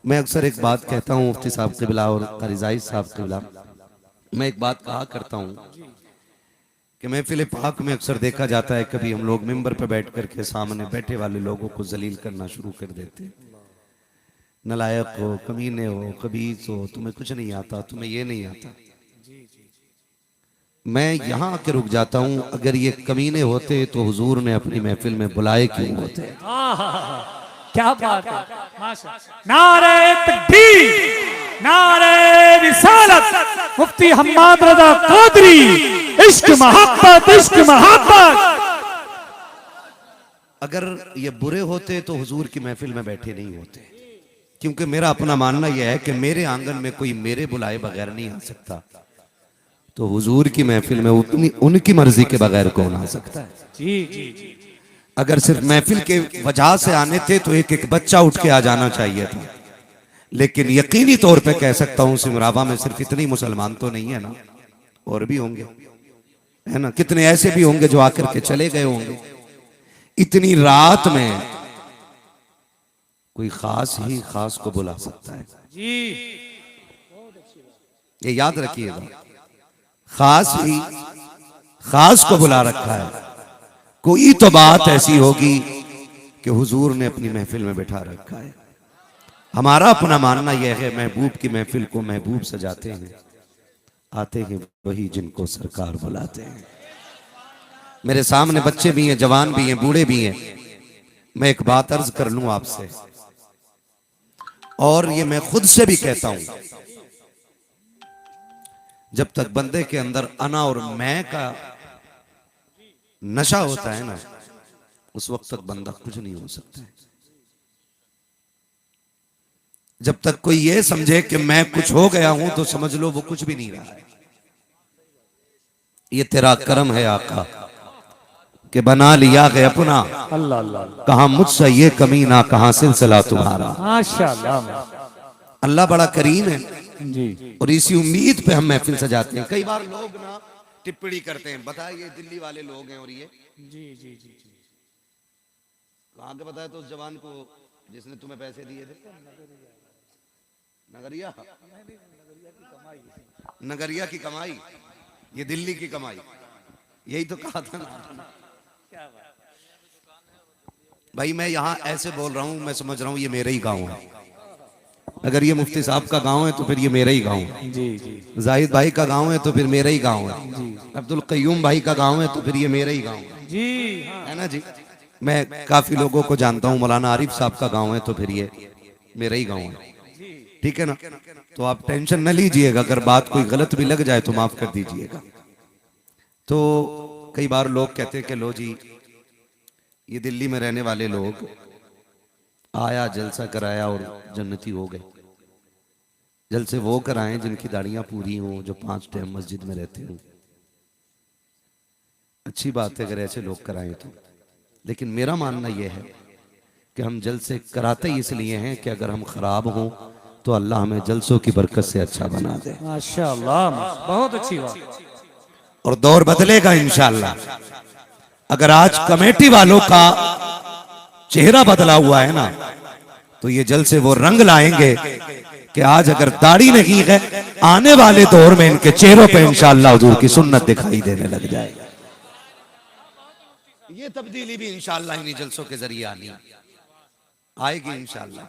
मैं अक्सर एक बात कहता हूँ मुफ्ती साहब क़िबला और क़ारी साहब क़िबला, मैं एक बात कहा करता हूँ कि महफिल पाक में अक्सर देखा जाता है कभी हम लोग मिंबर पर बैठ कर के सामने बैठे वाले लोगों को जलील करना शुरू कर देते हैं। नलायक हो, कमीने हो, खबीस हो, तुम्हें कुछ नहीं आता, तुम्हें ये नहीं आता। मैं यहाँ आके रुक जाता हूँ, अगर ये कमीने होते तो हुजूर ने अपनी महफिल में बुलाए क्यों होते। क्या बात है, माशाअल्लाह। नारे तकबीर, नारे रिसालत, मुफ्ती हम्माद रज़ा क़ादरी, इश्क मोहब्बत, इश्क मोहब्बत। अगर ये बुरे होते तो हुजूर की महफिल में बैठे नहीं होते, क्योंकि मेरा अपना मानना यह है कि मेरे आंगन में कोई मेरे बुलाए बगैर नहीं आ सकता, तो हुजूर की महफिल में उतनी उनकी मर्जी के बगैर कौन आ सकता है। जी जी जी। अगर सिर्फ महफिल के वजह से आने थे तो एक एक बच्चा उठ के आ जाना चाहिए था, लेकिन यकीनी तौर पे कह सकता हूं सिमरावा में सिर्फ इतनी मुसलमान तो नहीं है ना, और भी होंगे, है ना। कितने ऐसे भी होंगे जो आकर के चले गए होंगे। इतनी रात में कोई खास ही खास को बुला सकता है जी। ये याद रखिएगा, खास ही खास को बुला रखा है। कोई तो बात ऐसी होगी कि हुजूर ने अपनी महफिल में बैठा रखा है। हमारा अपना मानना यह है, महबूब की महफिल को महबूब सजाते हैं, आते हैं वही जिनको सरकार बुलाते हैं। मेरे सामने बच्चे भी हैं, जवान भी हैं, बूढ़े भी हैं। मैं एक बात अर्ज कर लूं आपसे, और ये मैं खुद से भी कहता हूं, जब तक बंदे के अंदर अना और मैं का नशा होता है ना, उस वक्त तक बंदा कुछ नहीं हो सकता है। जब तक कोई ये समझे कि मैं कुछ हो गया हूं तो समझ लो वो कुछ भी नहीं रहा है। ये तेरा करम है आका कि बना लिया है अपना, अल्लाह अल्लाह। कहा मुझसे ये कमी ना, कहा सिलसिला तुम्हारा। माशाअल्लाह। अल्लाह बड़ा करीम है जी। और इसी उम्मीद पे हम महफिल सजाते हैं। कई बार लोग ना टिप्पणी करते हैं, बताइए दिल्ली वाले लोग हैं और ये जी जी जी जी। कहाँ के बताया तो उस जवान को जिसने तुम्हें पैसे दिए थे। नगरिया, नगरिया की कमाई, ये दिल्ली की कमाई, यही तो कहा था ना भाई। मैं यहाँ ऐसे बोल रहा हूँ, मैं समझ रहा हूँ ये मेरा ही गाँव है। अगर ये मुफ्ती साहब का गांव है तो फिर ये मेरा ही गांव है। जी जी। जाहिद भाई का गांव है तो फिर मेरा ही गांव है। अब्दुल कयूम भाई का गांव है तो फिर ये मेरा ही गांव है। जी हाँ। है ना जी। मैं काफी लोगों को जानता हूँ, मौलाना आरिफ साहब का गांव है तो फिर ये मेरा ही गांव है। ठीक है ना। तो आप टेंशन न लीजिएगा, अगर बात कोई गलत भी लग जाए तो माफ कर दीजिएगा। तो कई बार लोग कहते हैं कि लो जी ये दिल्ली में रहने वाले लोग आया जलसा कराया और जन्नती हो गए। जलसे वो कराएं जिनकी दाढ़ियां पूरी हों, जो 5 टाइम मस्जिद में रहते हों। अच्छी बात है अगर ऐसे लोग कराएं तो, लेकिन मेरा मानना यह है कि हम जलसे कराते ही इसलिए हैं कि अगर हम खराब हों तो अल्लाह हमें जलसों की बरकत से अच्छा बना दे। माशाअल्लाह, बहुत अच्छी बात। और दौर बदलेगा इंशाअल्लाह। अगर आज कमेटी वालों का चेहरा बदला हुआ है ना, तो ये जलसे वो रंग लाएंगे कि आज अगर दाढ़ी नहीं है, आने वाले दौर में इनके चेहरों पे इंशाअल्लाह हुजूर की सुन्नत दिखाई देने लग जाएगी। ये तब्दीली भी इंशाअल्लाह इन्हीं जलसों के जरिए आएगी इंशाअल्लाह।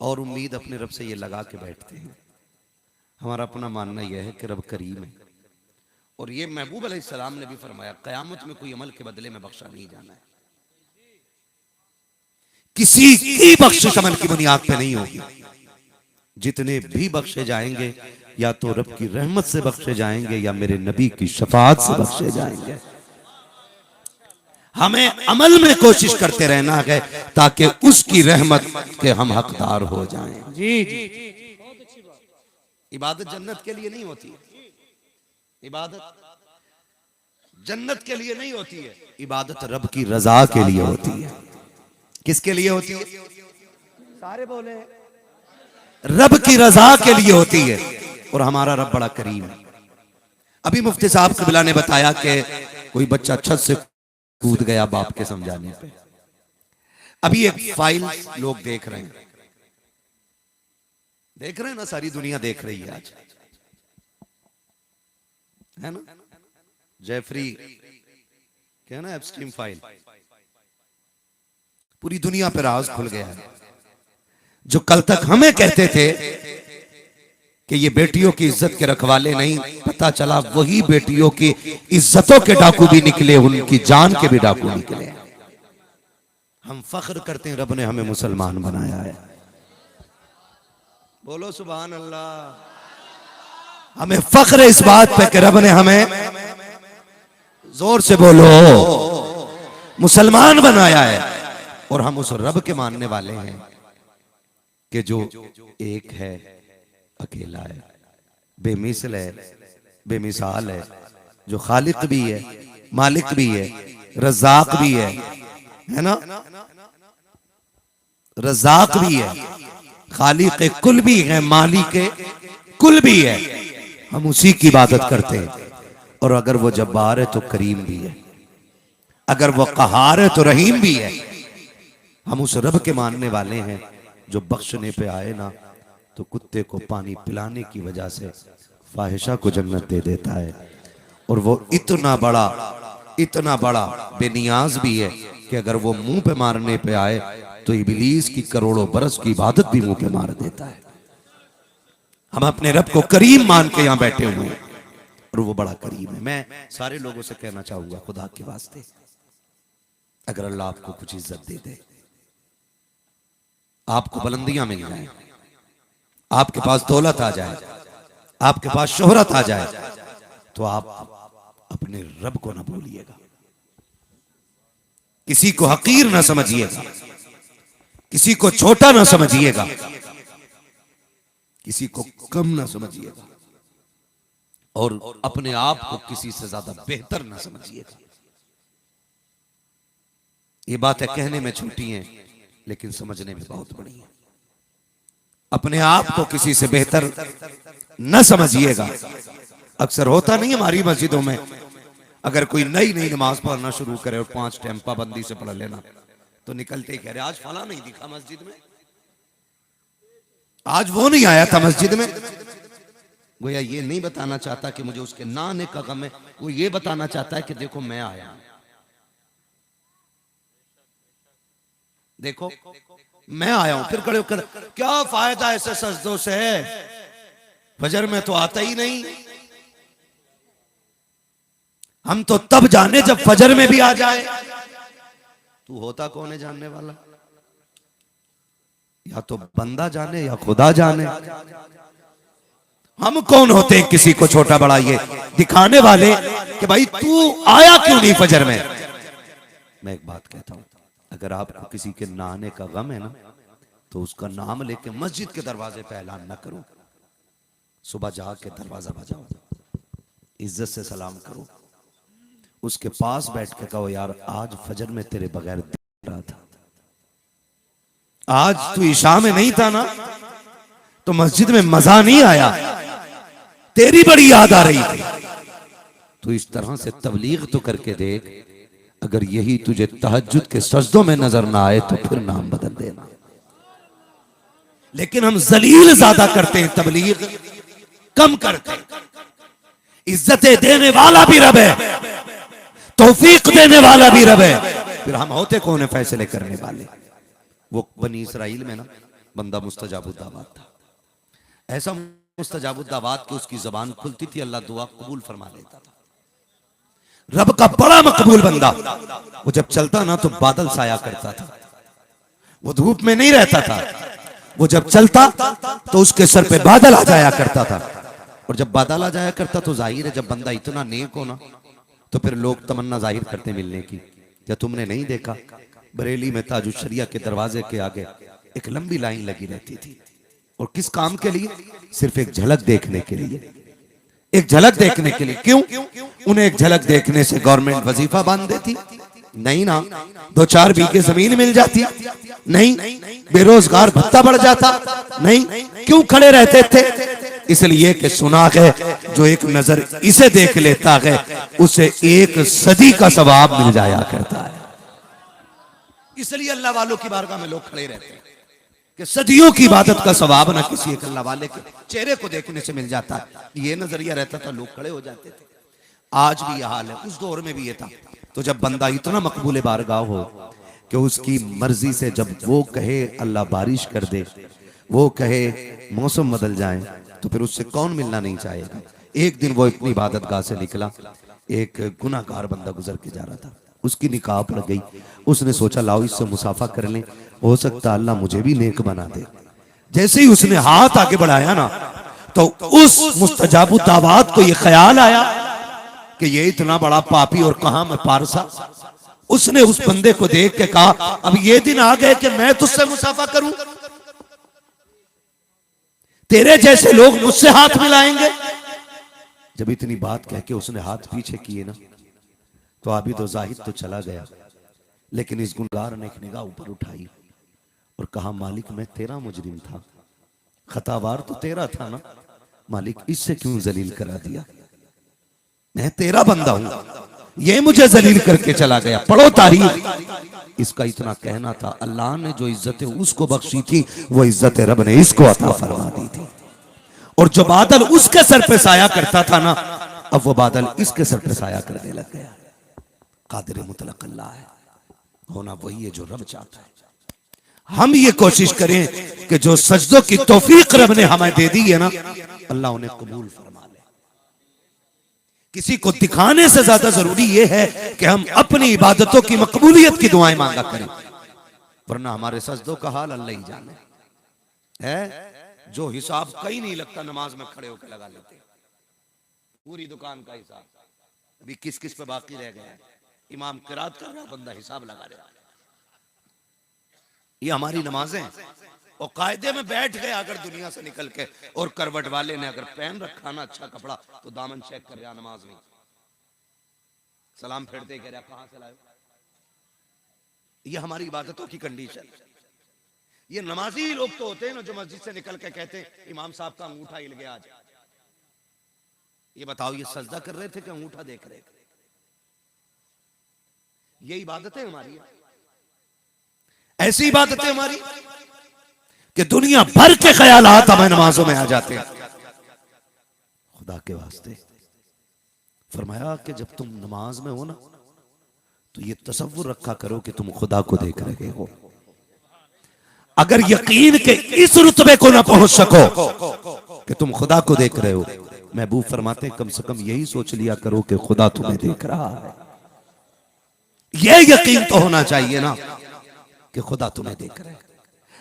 और उम्मीद अपने रब से ये लगा के बैठते हैं। हमारा अपना मानना यह है कि रब करीम है, और ये महबूब अलैहिस्सलाम ने भी फरमाया क़यामत में कोई अमल के बदले में बख्शा नहीं जाना है। किसी की बख्शिश अमल की बुनियाद पे नहीं होगी। जितने भी बख्शे जाएंगे या तो रब की रहमत से बख्शे जाएंगे या मेरे नबी की शफाअत से बख्शे जाएंगे। हमें अमल में कोशिश करते रहना है ताकि उसकी रहमत के हम हकदार हो जाएं। जी जी। इबादत जन्नत के लिए नहीं होती है, इबादत जन्नत के लिए नहीं होती है, इबादत रब की रजा के लिए होती है। किसके लिए होती है? सारे बोले रब की रजा के लिए होती है। और हमारा रब बड़ा करीम है। अभी मुफ्ती साहब क़िबला ने बताया कि कोई बच्चा छत से कूद गया बाप के समझाने पे। अभी एक फाइल लोग देख रहे हैं, देख रहे हैं ना, सारी दुनिया देख रही है आज, है ना। जेफरी क्या ना, एप्स्टीन फाइल, पूरी दुनिया पर राज खुल गया है। जो कल तक हमें कहते थे कि ये बेटियों की इज्जत के रखवाले नहीं, पता चला वही बेटियों की इज्जतों के डाकू भी निकले, उनकी जान के भी डाकू निकले। हम फख्र करते हैं रब ने हमें मुसलमान बनाया है। बोलो सुभान अल्लाह। हमें फख्र है इस बात पे कि रब ने हमें, जोर से बोलो, मुसलमान बनाया है। और हम उस रब के मानने वाले हैं कि जो एक है, अकेला है, बेमिसल है, बेमिसाल है, जो खालिक भी है, मालिक भी है, रज़ाक भी है ना, रज़ाक भी है, खालिक कुल भी है, मालिक कुल भी है। हम उसी की इबादत करते हैं। और अगर वो जब्बार है तो करीम भी है, अगर वो कहार है तो रहीम भी है। हम उस रब के मानने वाले हैं जो बख्शने पे आए ना तो कुत्ते को पानी पिलाने की वजह से फाहिशा को जन्नत दे देता है। और वो इतना बड़ा बेनियाज भी है कि अगर वो मुंह पे मारने पे आए तो इबलीस की करोड़ों बरस की इबादत भी मुंह पे मार देता है। हम अपने रब को करीम मान के यहां बैठे हुए हैं और वो बड़ा करीम है। मैं सारे लोगों से कहना चाहूंगा, खुदा के वास्ते, अगर अल्लाह आपको कुछ इज्जत दे दे, आपको बुलंदियां मिल जाए, आपके पास दौलत आ जाए, आपके पास शोहरत आ जाए, तो आप अपने रब को ना भूलिएगा। किसी को हकीर ना समझिएगा, किसी को छोटा ना समझिएगा, किसी को कम ना समझिएगा, और अपने आप को किसी से ज्यादा बेहतर ना समझिएगा। ये बातें कहने में छोटी हैं लेकिन समझने में बहुत बड़ी है। अपने आप को किसी से बेहतर न समझिएगा। अक्सर होता नहीं हमारी मस्जिदों में, अगर कोई नई नमाज पढ़ना शुरू करे और 5 टाइम पाबंदी से पढ़ लेना, तो निकलते ही कह रहे आज फला नहीं दिखा मस्जिद में, आज वो नहीं आया था मस्जिद में। गोया ये नहीं बताना चाहता कि मुझे उसके ना आने का गम है, वो ये बताना चाहता है कि देखो मैं आया, देखो मैं आया हूं। फिर खड़े होकर क्या फायदा ऐसे सजदों से, फजर में तो आता ही नहीं। हम तो तब जाने जब फजर में भी आ जाए। तू होता कौन है जानने वाला? या तो बंदा जाने या खुदा जाने। हम कौन होते हैं किसी को छोटा बड़ा ये दिखाने वाले कि भाई तू आया क्यों नहीं फजर में। मैं एक बात कहता हूं, अगर आपको किसी के ना आने का गम है ना, तो उसका नाम लेके मस्जिद के दरवाजे पे ऐलान ना करो, सुबह जाके दरवाजा बजाओ, इज्जत से सलाम करो, उसके पास बैठ के कहो यार आज फजर में तेरे बगैर देख रहा था, आज तू ईशा में नहीं था ना, तो मस्जिद में मजा नहीं आया, तेरी बड़ी याद आ रही थी। तो इस तरह से तबलीग तो करके देख। अगर यही तुझे तहज्जुद के सजदों में नजर ना आए तो फिर नाम बदल देना। लेकिन हम जलील ज्यादा करते हैं, तबलीग कम करते हैं। इज्जतें देने वाला भी रब है, तौफीक देने वाला भी रब है, फिर हम होते कौन है फैसले करने वाले। वो बनी इसराइल में ना बंदा मुस्तजाबुद्दावात था, ऐसा मुस्तजाबुद्दावात कि उसकी जबान खुलती थी, अल्लाह दुआ कबूल फरमा लेता था। रब का बड़ा मकबूल बंदा, वो जब चलता ना तो बादल साया करता था, वो धूप में नहीं रहता था, वो जब चलता तो उसके सर पे बादल आ जाया करता था। और जब बादल आ जाया करता तो जाहिर है जब बंदा इतना नेक हो ना तो फिर लोग तमन्ना जाहिर करते मिलने की। क्या तुमने नहीं देखा बरेली में ताजुश शरिया के दरवाजे के आगे एक लंबी लाइन लगी रहती थी, और किस काम के लिए? सिर्फ एक झलक देखने के लिए, एक झलक देखने के लिए। क्यों? उन्हें एक झलक देखने से गवर्नमेंट वजीफा बांध देती? नहीं ना। 2-4 बीघे जमीन मिल जाती? नहीं। बेरोजगार भत्ता बढ़ जाता? नहीं। क्यों खड़े रहते थे? इसलिए कि सुना है जो एक नजर इसे देख लेता है उसे 1 सदी का सवाब मिल जाया करता है। इसलिए अल्लाह वालों की बारगाह में लोग खड़े रहते हैं कि सदियों की इबादत का सवाब ना किसी एक अल्लाह वाले के चेहरे को देखने से मिल जाता है। ये नजरिया रहता था, लोग खड़े हो जाते थे। आज भी यह हाल है, उस दौर में भी ये था। तो जब बंदा इतना मकबूल बारगाह हो कि उसकी मर्जी से जब वो कहे अल्लाह बारिश कर दे, वो कहे मौसम बदल जाए, तो फिर उससे कौन मिलना नहीं चाहेगा। एक दिन वो अपनी इबादत गाह से निकला, एक गुनाहगार बंदा गुजर के जा रहा था, उसकी निकाह पड़ गई। उसने सोचा लाओ इससे मुसाफा कर लें, हो सकता अल्लाह मुझे भी नेक बना दे। जैसे ही उसने हाथ आगे बढ़ाया ना, तो उस मुस्तजाबु दावत को ये ख्याल आया कि ये इतना बड़ा पापी और कहां मैं पारसा। उसने उस बंदे को देख के कहा अब ये दिन आ गए कि मैं तुझसे मुसाफा करूं, तेरे जैसे लोग मुझसे हाथ मिलाएंगे। जब इतनी बात कह के उसने हाथ पीछे किए ना, तो अभी तो जाहिद तो चला गया, लेकिन इस गुनगार ने एक निगाह ऊपर उठाई और कहा मालिक मैं तेरा मुजरिम था, खतावार तो तेरा था ना, मालिक इससे क्यों जलील करा दिया। मैं तेरा बंदा हूं, ये मुझे जलील करके चला गया। पढ़ो तारीख। इसका इतना कहना था अल्लाह ने जो इज्जतें उसको बख्शी थी, वो इज्जत रब ने इसको अता फरमा दी थी। और जो बादल उसके सर पे साया करता था ना, अब वो बादल इसके सर पे साया करने लग गया। कादिर मुतलक अल्लाह है, होना वही है जो रब चाहता है। हम ये कोशिश करें कि जो सजदों की तौफीक रब ने हमें दे दी है ना, अल्लाह उन्हें कबूल फरमा ले। किसी को दिखाने से ज्यादा जरूरी यह है कि हम अपनी इबादतों की मकबूलियत की दुआएं मांगा करें, वरना हमारे सजदों का हाल अल्लाह ही जाने है। जो हिसाब कहीं नहीं लगता नमाज में खड़े होकर लगा लेते हैं, पूरी दुकान का हिसाब अभी किस किस पे बाकी रह गया है। इमाम किरात कर रहा, बंदा हिसाब लगा रहा। ये हमारी नमाजें और कायदे में बैठ गए अगर दुनिया से निकल के, और करवट वाले ने अगर पहन रखा ना अच्छा कपड़ा, तो दामन चेक कर रहा नमाज में, सलाम फेरते कह रहा कहां से लाए। ये हमारी इबादतों की कंडीशन। ये नमाजी लोग तो होते हैं ना जो मस्जिद से निकल के कहते हैं इमाम साहब का अंगूठा हिल गया आज। ये बताओ ये सजदा कर रहे थे कि अंगूठा देख रहे थे। ये इबादतें हमारी है। ऐसी इबादतें हमारी कि दुनिया भर के ख्यालात हमें नमाजों में आ जाते हैं। खुदा के वास्ते फरमाया कि जब तुम नमाज में हो ना, तो ये तसव्वुर रखा करो कि तुम खुदा को देख रहे हो। अगर यकीन के इस रुतबे को ना पहुंच सको कि तुम खुदा को देख रहे हो, महबूब फरमाते हैं कम से कम यही सोच लिया करो कि खुदा तुम्हें देख रहा है। यह यकीन तो होना चाहिए ना कि खुदा तुम्हें देख रहा है।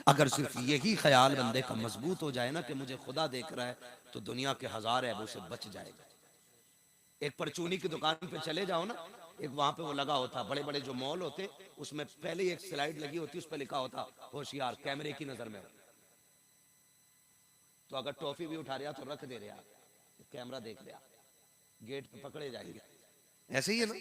अगर सिर्फ यही ख्याल बंदे का मजबूत हो जाए ना कि मुझे खुदा देख रहा है, तो दुनिया के हजार ऐबों से बच जाएगा। एक परचूनी की दुकान पे चले जाओ ना, एक वहां पे वो लगा होता, बड़े बड़े जो मॉल होते उसमें पहले ही एक स्लाइड लगी होती, उस पर लिखा होता होशियार कैमरे की नजर में हो। तो अगर टॉफी भी उठा रहा तो रख दे रहा, कैमरा देख रहा, गेट पे पकड़े जाएंगे। ऐसे ही है ना,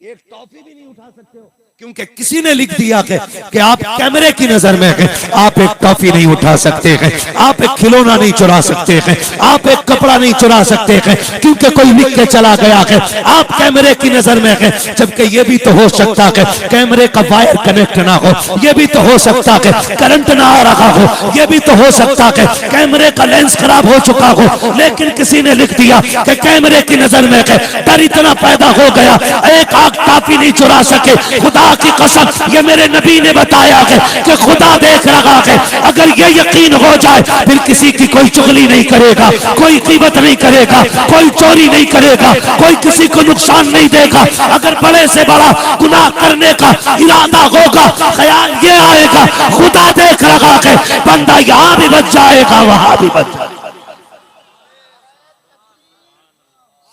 एक टॉफी भी नहीं उठा सकते हो क्योंकि किसी ने लिख दिया कि आप कैमरे की नजर में हैं, आप एक टॉफी नहीं उठा सकते हैं, आप एक खिलौना नहीं चुरा सकते हैं, आप एक कपड़ा नहीं चुरा सकते हैं, क्योंकि कोई लिख के चला गया है आप कैमरे की नजर में हैं। जबकि ये भी तो हो सकता है कैमरे का वायर कनेक्ट ना हो, ये भी तो हो सकता है करंट ना आ रहा हो, ये भी तो हो सकता है कैमरे का लेंस खराब हो चुका हो, लेकिन किसी ने लिख दिया कि कैमरे की नजर में है। डर इतना पैदा हो गया, एक टॉफी नहीं चुरा सके। खुदा की कसम, ये मेरे नबी ने बताया है कि खुदा देख रहा है। अगर ये यकीन हो जाए, फिर किसी की कोई चुगली नहीं करेगा, कोई कीमत नहीं करेगा, कोई चोरी नहीं करेगा, कोई किसी को नुकसान नहीं देगा। अगर बड़े से बड़ा गुनाह करने का इरादा होगा, ख्याल ये आएगा खुदा देख रहा है, बंदा यहां भी बच जाएगा वहां भी बच जाएगा।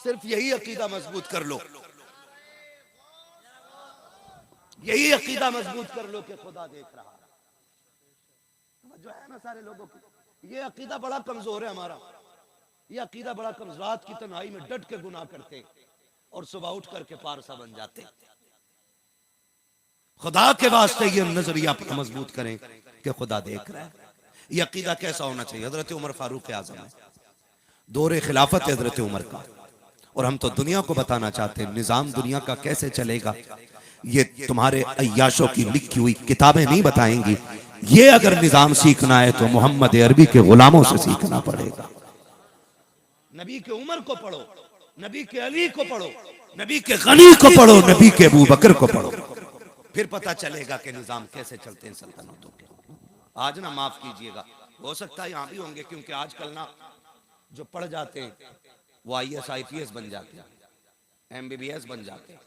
सिर्फ यही अकीदा मजबूत कर लो, यही अकीदा मजबूत कर लो कि खुदा देख रहा है। जो है ना सारे लोगों की ये अकीदा बड़ा कमजोर है हमारा। ये अकीदा बड़ा कमजोर, रात की तन्हाई में डट के गुनाह करते और सुबह उठ करके पारसा बन जाते। खुदा के वास्ते ये नजरिया अपना मजबूत करें कि खुदा देख रहा है। ये अकीदा कैसा होना चाहिए? हजरत उमर फारूक आजम है, दौरे खिलाफत हजरत उमर का, और हम तो दुनिया को बताना चाहते हैं निजाम दुनिया का कैसे चलेगा। ये तुम्हारे अय्याशों की लिखी हुई किताबें नहीं बताएंगी, ये अगर निजाम सीखना है तो मोहम्मद अरबी के गुलामों से सीखना पड़ेगा। नबी के उमर को पढ़ो, नबी के अली को पढ़ो, नबी के गनी को पढ़ो, नबी के अबू बकर को पढ़ो, फिर पता चलेगा कि निजाम कैसे चलते हैं सल्तनतों के। आज ना माफ कीजिएगा, हो सकता है यहाँ भी होंगे, क्योंकि आजकल ना जो पढ़ जाते हैं वो IAS IPS बन जाते हैं, MBBS बन जाते हैं,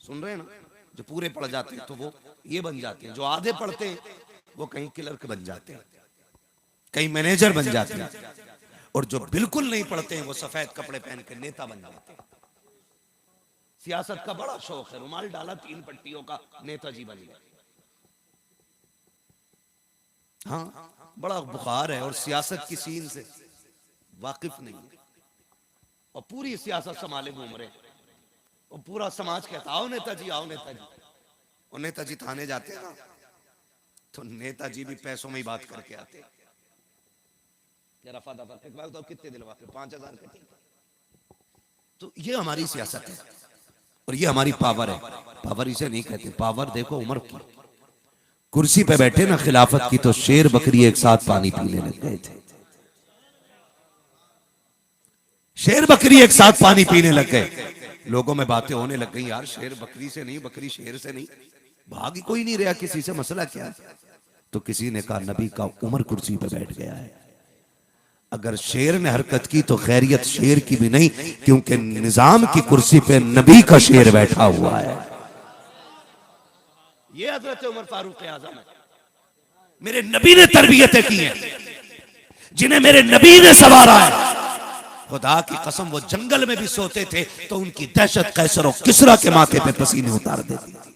सुन रहे हैं ना, जो पूरे पढ़ जाते हैं तो वो ये बन जाते हैं, जो आधे पढ़ते हैं वो कहीं क्लर्क बन जाते हैं, कहीं मैनेजर बन जाते हैं, और जो बिल्कुल नहीं पढ़ते हैं वो सफेद कपड़े पहन के नेता बन जाते हैं। सियासत का बड़ा शौक है, रुमाल डाला 3 पट्टियों का, नेताजी बन गए। हाँ, बड़ा बुखार है और सियासत की सीन से वाकिफ नहीं है, और पूरी सियासत संभाले घूम रहे, और पूरा समाज कहता आओ नेताजी, आओ नेताजी। और नेताजी थाने जाते हैं ना, तो नेताजी भी पैसों में ही बात करके आते हैं, रफा दफा तो कितने दिलवा, 5000 के, ठीक। तो ये हमारी सियासत है और ये हमारी पावर है। पावर इसे नहीं कहते, पावर देखो उमर की, कुर्सी पे बैठे ना खिलाफत की, तो शेर बकरी एक साथ पानी पीने लग गए थे, शेर बकरी एक साथ पानी पीने लग गए। लोगों में बातें होने लग गई, यार शेर बकरी से नहीं, बकरी शेर से नहीं, भाग ही कोई नहीं रहा किसी से, मसला क्या है? तो किसी ने कहा नबी का उमर कुर्सी पे बैठ गया है, अगर शेर ने हरकत की तो खैरियत शेर की भी नहीं, क्योंकि निजाम की कुर्सी पे नबी का शेर बैठा हुआ है। ये हजरत उमर फारूक आजम है, मेरे नबी ने तरबियतें की हैं, जिन्हें मेरे नबी ने संवारा है। खुदा की कसम, वो जंगल में भी सोते थे तो उनकी दहशत कैसर और किसरा के माथे पे पसीने उतार देती थी।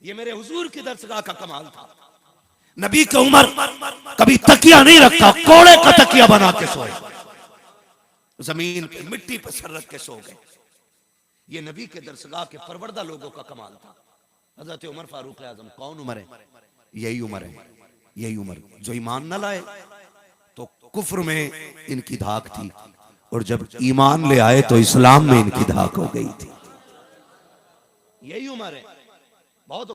ये मेरे हुजूर की दरसगाह का कमाल था। नबी की उमर कभी तकिया नहीं रखता, कोड़े का तकिया बना के सोए, जमीन पे मिट्टी पर सर रख के सो गए। ये नबी के दरसगाह के परवरदा लोगों का कमाल था। हजरत उमर फारूक आजम कौन उमर है? यही उमर है, यही उमर जो ईमान न लाए तो कुफ्र में इनकी धाक थी, और जब ईमान ले आए तो इस्लाम में इनकी धाक हो गई थी। यही उमर है। बहुत